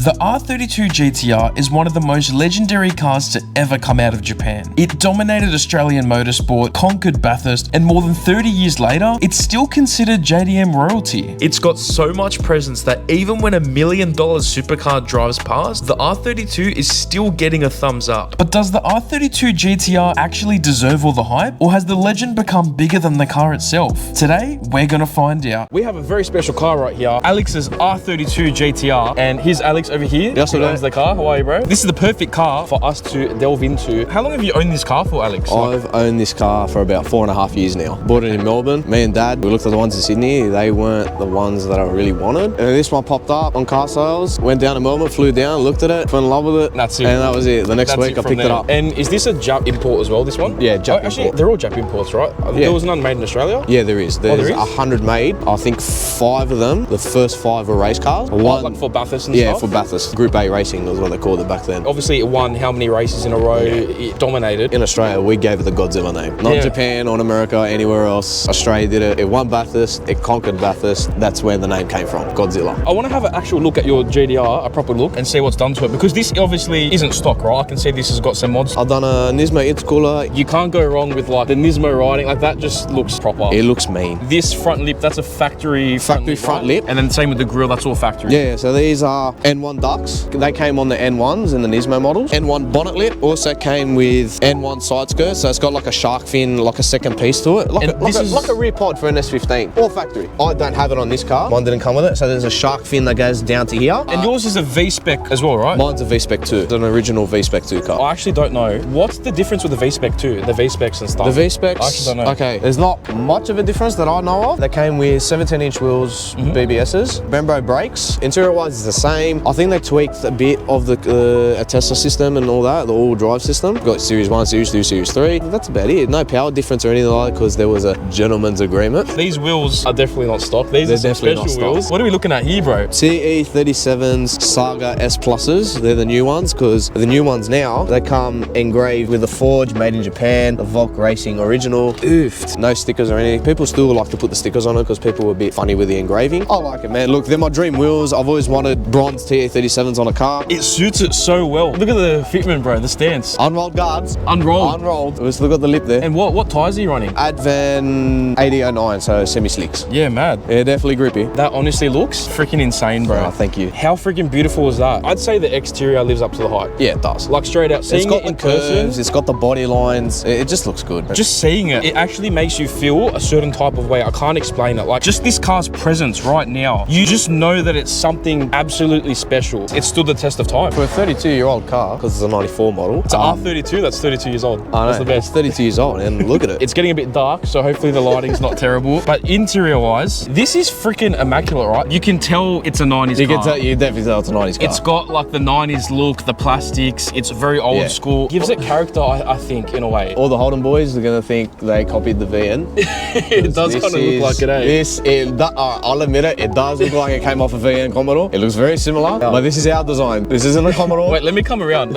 The R32 GT-R is one of the most legendary cars to ever come out of Japan. It dominated Australian motorsport, conquered Bathurst, and more than 30 years later, it's still considered JDM royalty. It's got so much presence that even when $1 million supercar drives past, the R32 is still getting a thumbs up. But does the R32 GT-R actually deserve all the hype, or has the legend become bigger than the car itself? Today, we're gonna find out. We have a very special car right here, Alex's R32 GT-R, and here's Alex over here. Yes, who owns the car. How are you, bro? This is the perfect car for us to delve into. How long have you owned this car for, Alex? I've owned this car for about 4.5 years now. Bought it in Melbourne. Me and Dad, we looked at the ones in Sydney. They weren't the ones that I really wanted. And this one popped up on car sales. Went down to Melbourne, flew down, looked at it, fell in love with it. That's it. And that was it. The next week I picked it up. And is this a Jap import as well, this one? Yeah, Jap actually, import. they're all Jap imports, right? Yeah. There was none made in Australia? Yeah, there is. There's there is? 100 made. I think 5 of them, the first 5 were race cars. One, like for Bathurst and yeah, stuff? for Bathurst. Group A racing was what they called it back then. Obviously, it won how many races in a row? Yeah. It dominated. In Australia, we gave it the Godzilla name. Not Japan or America, anywhere else. Australia did it. It won Bathurst. It conquered Bathurst. That's where the name came from, Godzilla. I want to have an actual look at your GT-R, a proper look, and see what's done to it, because this obviously isn't stock, right? I can see this has got some mods. I've done a Nismo intercooler. You can't go wrong with like the Nismo riding, like that just looks proper. It looks mean. This front lip, that's a factory front lip. And then same with the grille, that's all factory. Yeah, so these are N1 ducts. They came on the N1s in the Nismo models. N1 bonnet lip also came with N1 side skirts, so it's got like a shark fin, like a second piece to it. Like a rear pod for an S15, all factory. I don't have it on this car. Mine didn't come with it, so there's a shark fin that goes down to here. And yours is a V-Spec as well, right? Mine's a V-Spec 2. It's an original V-Spec 2 car. I actually don't know. What's the difference with the V-Spec 2? The V-Specs and stuff? The V-Specs? I actually don't know. Okay, there's not much of a difference that I know of. They came with 17-inch wheels, BBSs, Brembo brakes. Interior-wise, it's the same. I think they tweaked a bit of the Tesla system and all that, the all-wheel drive system. Got Series 1, Series 2, Series 3. That's about it. No power difference or anything like that because there was a gentleman's agreement. These wheels are definitely not stock. These are definitely special wheels. What are we looking at here, bro? CE37s Saga S Pluses. They're the new ones because the new ones now, they come engraved with a forge made in Japan, the Volk Racing original. Oofed. No stickers or anything. People still like to put the stickers on it because people were a bit funny with the engraving. I like it, man. Look, they're my dream wheels. I've always wanted bronze TE37s on a car. It suits it so well. Look at the fitment, bro, the stance. Unrolled guards. Unrolled. We've still got the lip there. And what tyres are you running? Advan 8009, so semi-slicks. Yeah, mad. Yeah, definitely grippy. That honestly looks freaking insane, bro. Oh, thank you. How freaking beautiful is that? I'd say the exterior lives up to the hype. Yeah, it does. Like straight out, seeing it in curves, it's got the body lines. It just looks good. Just seeing it, it actually makes you feel a certain type of way. I can't explain it. Like just this car's presence right now, you just know that it's something absolutely special. It stood the test of time. For a 32-year-old car, because it's a 94 model. It's an R32 that's 32 years old. I know, that's the best. It's 32 years old and look at it. It's getting a bit dark, so hopefully the lighting's not terrible. But interior-wise, this is freaking immaculate, right? You can tell it's a 90s car. You definitely tell it's a 90s car. It's got like the 90s look, the plastics. It's very old school. Gives it character, I think, in a way. All the Holden boys are going to think they copied the VN. It does kind of look like it, eh? I'll admit it, it does look like it came off a VN Commodore. It looks very similar, but this is our design. This isn't a Commodore. Wait, let me come around.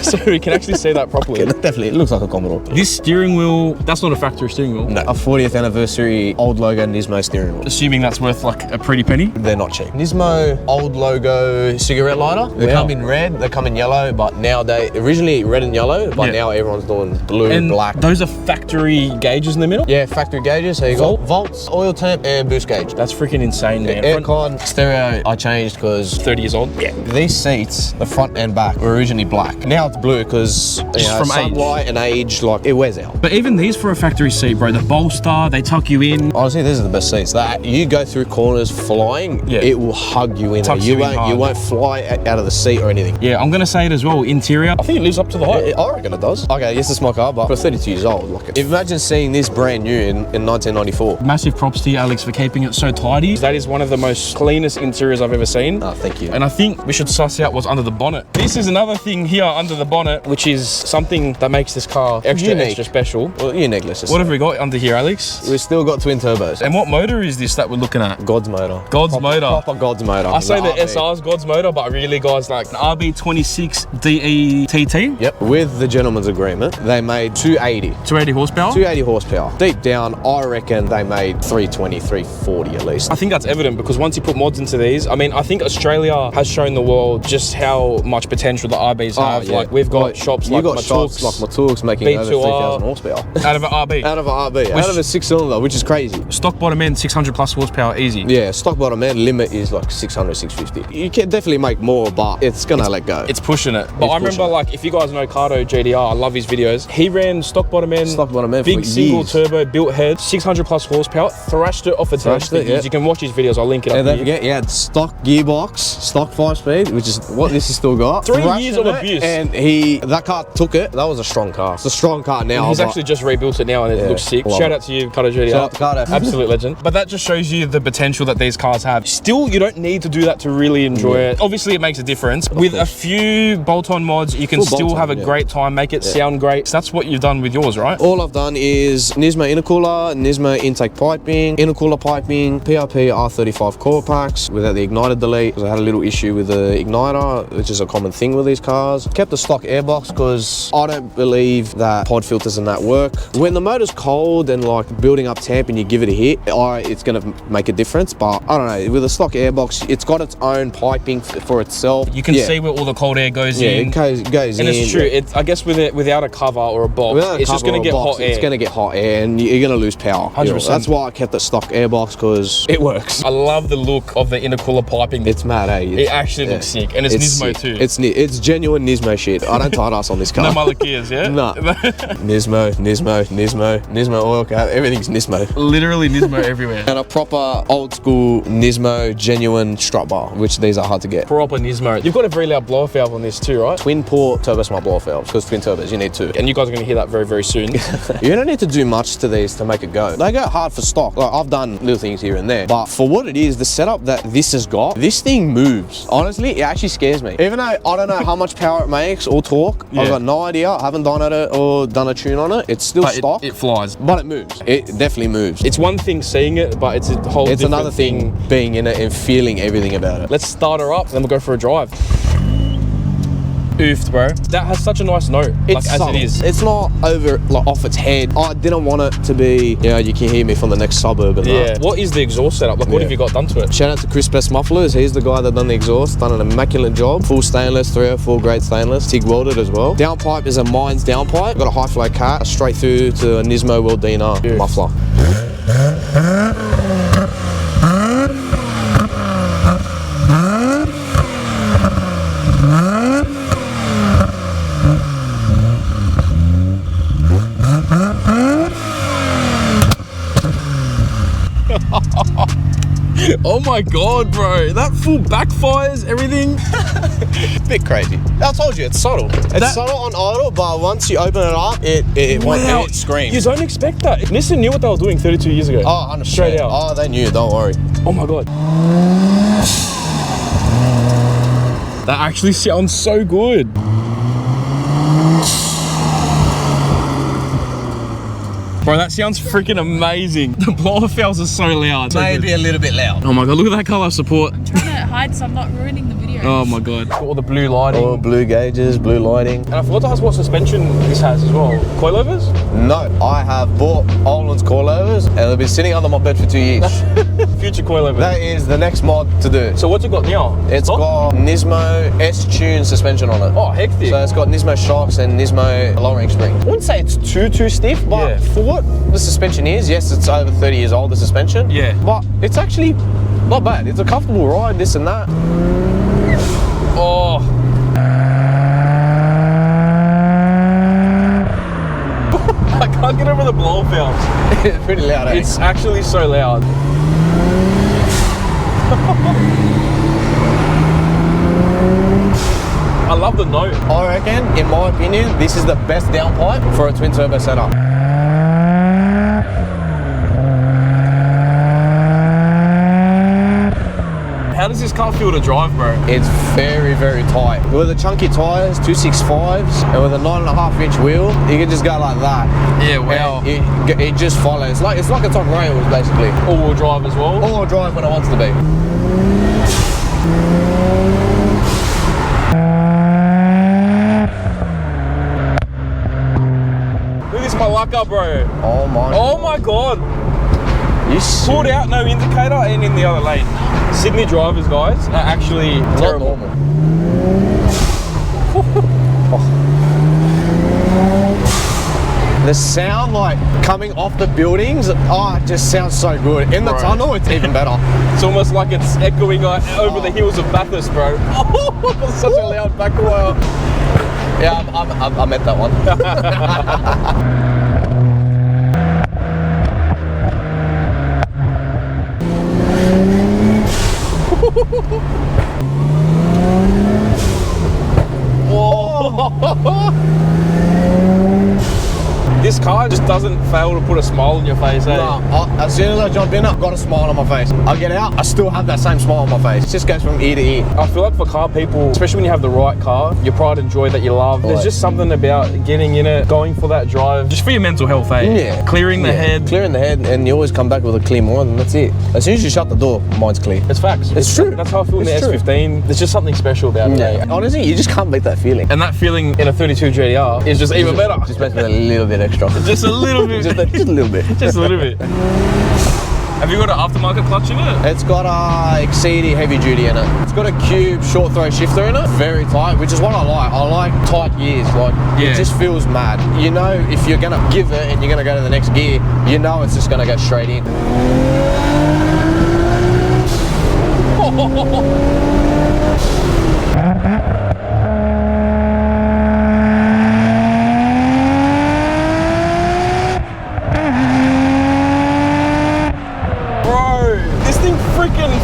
So we can actually see that properly. Okay, definitely, it looks like a Commodore. This steering wheel, that's not a factory steering wheel. No, a 40th anniversary old logo Nismo steering wheel. Assuming that's worth like a pretty penny? They're not cheap. Nismo old logo cigarette lighter. They come in red, they come in yellow, but nowadays, originally red and yellow, but now everyone's doing blue and black. Those are factory gauges in the middle? Yeah, factory gauges. So you got volts, oil temp, and boost gauge. That's freaking insane, man. Aircon, stereo, I changed because 30 years old. Yeah. These seats, the front and back, were originally black. Now it's blue because from sunlight and age, like it wears out. But even these for a factory seat, bro, the bolster, they tuck you in. Honestly, these are the best seats. That you go through corners flying, it will hug you in. You won't fly out of the seat or anything. Yeah, I'm gonna say it as well. Interior, I think it lives up to the hype. I reckon it does. Okay, yes, it's my car, but for 32 years old, like imagine seeing this brand new in 1994. Massive props to you, Alex, for keeping it so tidy. That is one of the most cleanest interiors I've ever seen. Oh, thank you. And I think we should suss out what's under the bonnet. This is another thing here under the bonnet, which is something that makes this car extra special. Well, unique, let's just What have we got under here, Alex? We've still got twin turbos. And what motor is this that we're looking at? God's motor. God's motor. Proper God's motor. I say the SR's God's motor, but really, guys, like an RB26 DETT. Yep. With the gentleman's agreement, they made 280. 280 horsepower? 280 horsepower. Deep down, I reckon they made 320, 340 at least. I think that's evident because once you put mods into these, I mean, I think Australia Australia has shown the world just how much potential the RBs have. Yeah. Like we've got shops like shops like Matooks making over 3,000 horsepower. Out of an RB. Out of an RB. Out of a 6-cylinder, which is crazy. Stock bottom end, 600 plus horsepower, easy. Yeah, stock bottom end limit is like 600, 650. You can definitely make more, but it's gonna let go. It's pushing it. But I remember, like, if you guys know Cardo GT-R, I love his videos. He ran stock bottom end, big single turbo, built head, 600 plus horsepower, thrashed it off a test. Yeah. You can watch his videos. I'll link it up. And don't forget, he had stock gearbox, stock 5-speed, which is what this has still got. 3 years of abuse. And that car took it. That was a strong car. It's a strong car now. He's actually just rebuilt it now and it looks sick. Shout out to you, Cardo GT-R. Shout out to Cardo. Absolute legend. But that just shows you the potential that these cars have. Still, you don't need to do that to really enjoy it. Obviously, it makes a difference. With a few bolt-on mods, you can still have a great time, make it sound great. So that's what you've done with yours, right? All I've done is Nismo intercooler, Nismo intake piping, intercooler piping, PRP R35 core packs without the igniter delete, because I had a little issue with the igniter, which is a common thing with these cars. Kept the stock airbox because I don't believe that pod filters and that work. When the motor's cold and like building up temp and you give it a hit, it's going to make a difference. But I don't know, with a stock airbox, it's got its own piping for itself. You can see where all the cold air goes in. It goes in. And it's true. I guess without a cover or a box, it's just going to get hot air. It's going to get hot air and you're going to lose power. 100%. That's why I kept the stock airbox, because it works. I love the look of the intercooler piping. It's mad, eh? It actually looks sick. And it's Nismo too. It's genuine Nismo shit. I don't tie us on this car. No Malakias, yeah? No. Nismo oil cap. Everything's Nismo. Literally Nismo everywhere. And a proper old school Nismo genuine strut bar, which these are hard to get. Proper Nismo. You've got a very loud blow-off valve on this too, right? Twin port turbo smart blow-off valves, because twin turbos, you need two. And you guys are going to hear that very, very soon. You don't need to do much to these to make it go. They go hard for stock. Like, I've done little things here and there, but for what it is, the setup that this has got, this thing moves. Honestly, it actually scares me. Even though I don't know how much power it makes or torque, I've got no idea. I haven't done it or done a tune on it. It's still stock. It flies. But it moves. It definitely moves. It's one thing seeing it, but it's a whole It's another thing being in it and feeling everything about it. Let's start her up, then we'll go for a drive. Oofed, bro. That has such a nice note, It's as subtle. it is. It's not over, like, off its head. I didn't want it to be, you can hear me from the next suburb and that. What is the exhaust setup? Like, what have you got done to it? Shout out to Chris Best Mufflers. He's the guy that done the exhaust. Done an immaculate job. Full stainless, 304 grade stainless. TIG welded as well. Downpipe is a Mines downpipe. Got a high flow cat straight through to a Nismo Weldina muffler. Oh my god, bro. That full backfires, everything. Bit crazy. I told you, it's subtle. It's subtle on idle, but once you open it up, it screams. You don't expect that. Nissan knew what they were doing 32 years ago. Oh, 100%. Straight out. Oh, they knew, don't worry. Oh my god. That actually sounds so good. Bro, that sounds freaking amazing. The blower valves are so loud. Maybe a little bit loud. Oh my god, look at that color support. I'm trying to hide so I'm not ruining the video. Oh my god. Got all the blue lighting. All blue gauges, blue lighting. And I forgot to ask what suspension this has as well. Coilovers? No, I have bought Oland's coilovers and they've been sitting under my bed for 2 years. Future coilovers. That is the next mod to do. So what's it got now? It's got Nismo S-Tune suspension on it. Oh, hectic. So it's got Nismo shocks and Nismo lowering springs. I wouldn't say it's too stiff, but for what the suspension is, yes, it's over 30 years old, the suspension. Yeah. But it's actually not bad. It's a comfortable ride, this and that. Oh. I can't get over the blow valves. It's pretty loud, eh? It's actually so loud. I love the note. I reckon, in my opinion, this is the best downpipe for a twin turbo setup. How does this car feel to drive, bro? It's very, very tight. With the chunky tyres, 265s, and with a 9.5-inch wheel, you can just go like that. Yeah, wow. It just follows. It's like it's on rails, basically. All-wheel drive as well? All-wheel drive when it wants to be. Look at this Malacca, bro. Oh my. Oh my god. You Pulled out, no indicator, and in the other lane. Sydney drivers, guys, are actually not terrible. normal. The sound like coming off the buildings, oh, it just sounds so good. In the tunnel, it's even better. It's almost like it's echoing over the hills of Bathurst, bro. Oh, such a loud back wire. Yeah, I met that one. This car just doesn't fail to put a smile on your face, eh? No, as soon as I jump in, I've got a smile on my face. I get out, I still have that same smile on my face. It just goes from ear to ear. I feel like for car people, especially when you have the right car, your pride and joy that you love, there's just something about getting in it, going for that drive, just for your mental health, eh? Yeah. Clearing the head. Clearing the head, and you always come back with a clear mind, and that's it. As soon as you shut the door, mind's clear. It's facts. It's true. That's how I feel in the It's true. S15. There's just something special about it. Yeah. Eh? Honestly, you just can't beat that feeling. And that feeling in a 32 GT-R is just even better. Just makes me a little bit extra. Just a little bit. just a little bit. Just a little bit. Have you got an aftermarket clutch in it? It's got a Exceedy heavy duty in it. It's got a cube short throw shifter in it, very tight, which is what I like. I like tight gears. Like it just feels mad. You know, if you're gonna give it and you're gonna go to the next gear, you know it's just gonna go straight in.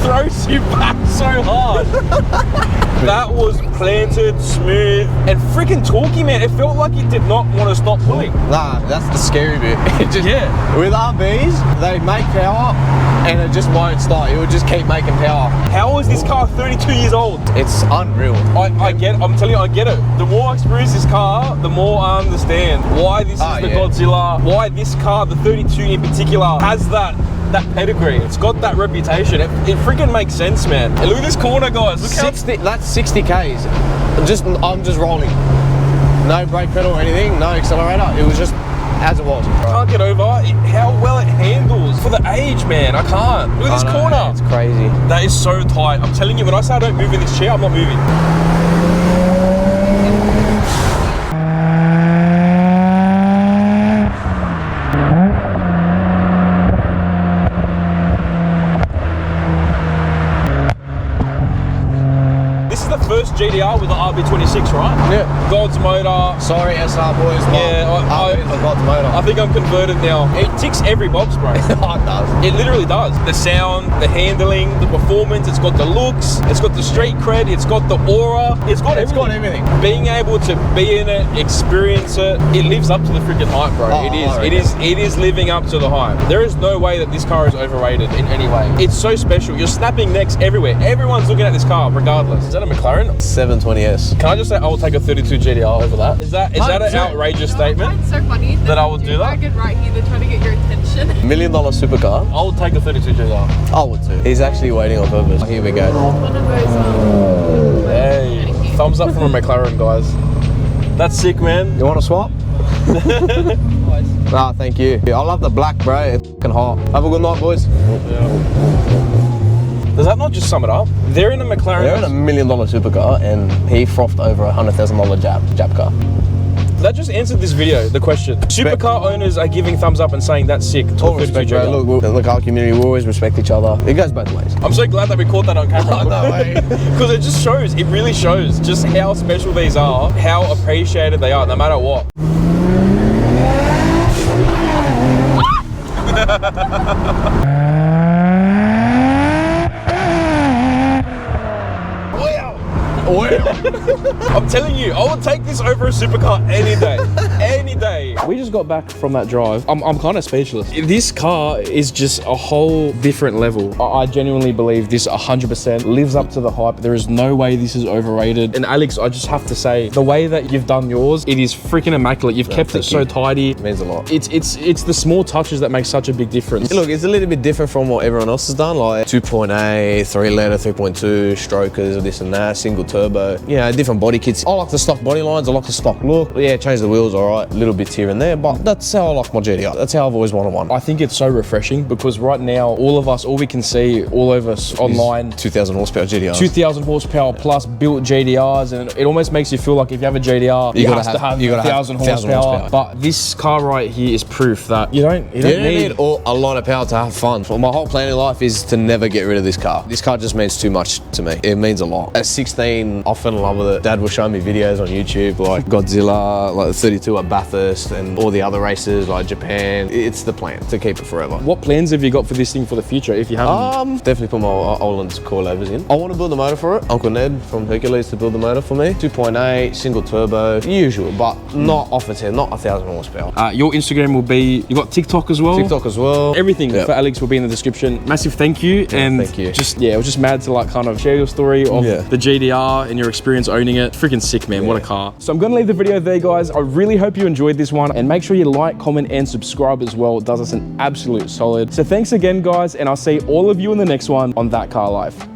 Throws you back so hard. That was planted, smooth, and freaking torquey, man. It felt like it did not want to stop pulling. Nah, that's the scary bit. It just, with RBs, they make power and it just won't start. It will just keep making power. How is this car 32 years old? It's unreal. I get it. I'm telling you, I get it. The more I experience this car, the more I understand why this is the Godzilla, why this car, the 32 in particular, has that pedigree. It's got that reputation. It freaking makes sense, man. And look at this corner, guys. Look 60, that's 60 Ks. I'm just rolling. No brake pedal or anything, no accelerator. It was just as it was. I can't get over how well it handles for the age, man. I can't. Look at this corner. Man, it's crazy. That is so tight. I'm telling you, when I say I don't move in this chair, I'm not moving. First GT-R with the RB26, right? Yeah. God's motor. Sorry, SR boys. Yeah, I got the motor. I think I'm converted now. It ticks every box, bro. It does. It literally does. The sound, the handling, the performance. It's got the looks. It's got the street cred. It's got the aura. It's got everything. Being able to be in it, experience it, it lives up to the freaking hype, bro. It is living up to the hype. There is no way that this car is overrated in any way. It's so special. You're snapping necks everywhere. Everyone's looking at this car, regardless. Is that a McLaren? 720S. Can I just say I will take a 32 GT-R over that? Is that an outrageous statement? It's so funny that I would do that. Right here, they're trying to get your attention. $1 million supercar. I would take a 32 GT-R. I would too. He's actually waiting on purpose. Here we go. One of those. Hey, thumbs up from a McLaren, guys. That's sick, man. You want to swap? Nah, thank you. I love the black, bro. It's fucking hot. Have a good night, boys. Does that not just sum it up? They're in a McLaren. They're in $1 million supercar, and he frothed over a $100,000 Jap car. That just answered this video, the question. Supercar owners are giving thumbs up and saying that's sick to All a 32 respect, bro. GT-R. Look, the car community, we always respect each other. It goes both ways. I'm so glad that we caught that on camera. No way. Because it just shows, it really shows just how special these are, how appreciated they are, no matter what. I'm telling you, I would take this over a supercar any day. Any day. We just got back from that drive. I'm kind of speechless. This car is just a whole different level. I genuinely believe this 100% lives up to the hype. There is no way this is overrated. And Alex, I just have to say, the way that you've done yours, it is freaking immaculate. You've kept it so tidy. It means a lot. It's the small touches that make such a big difference. Look, it's a little bit different from what everyone else has done, like 2.8, 3 litre, 3.2, strokers, this and that, single turbo. Yeah, different body kits. I like the stock body lines, I like the stock look. Yeah, change the wheels, all right. Little bits here and there, but that's how I like my GT-R. That's how I've always wanted one. I think it's so refreshing because right now, all we can see all over online, 2,000 horsepower GT-Rs. 2,000 horsepower plus built GT-Rs, and it almost makes you feel like if you have a GT-R, you have to have 1,000 horsepower. But this car right here is proof that you don't need a lot of power to have fun. Well, my whole plan in life is to never get rid of this car. This car just means too much to me. It means a lot. At 16, I fell in love with it. Dad was showing me videos on YouTube like Godzilla, like the 32 at Bathurst, and all the other races like Japan. It's the plan to keep it forever. What plans have you got for this thing for the future, if you haven't? Definitely put my Oland's coilovers in. I want to build the motor for it. Uncle Ned from Hercules to build the motor for me. 2.8, single turbo, usual, but not off its head, not 1,000 horsepower. Your Instagram will be, you got TikTok as well? TikTok as well. Everything for Alex will be in the description. Massive thank you. And thank you. It was just mad to like kind of share your story of the GT-R and your experience owning it. Freaking sick, man. What a car. So I'm going to leave the video there, guys. I really hope you enjoyed this one, and make sure you like, comment, and subscribe as well. It does us an absolute solid. So thanks again, guys, and I'll see all of you in the next one on That Car Life.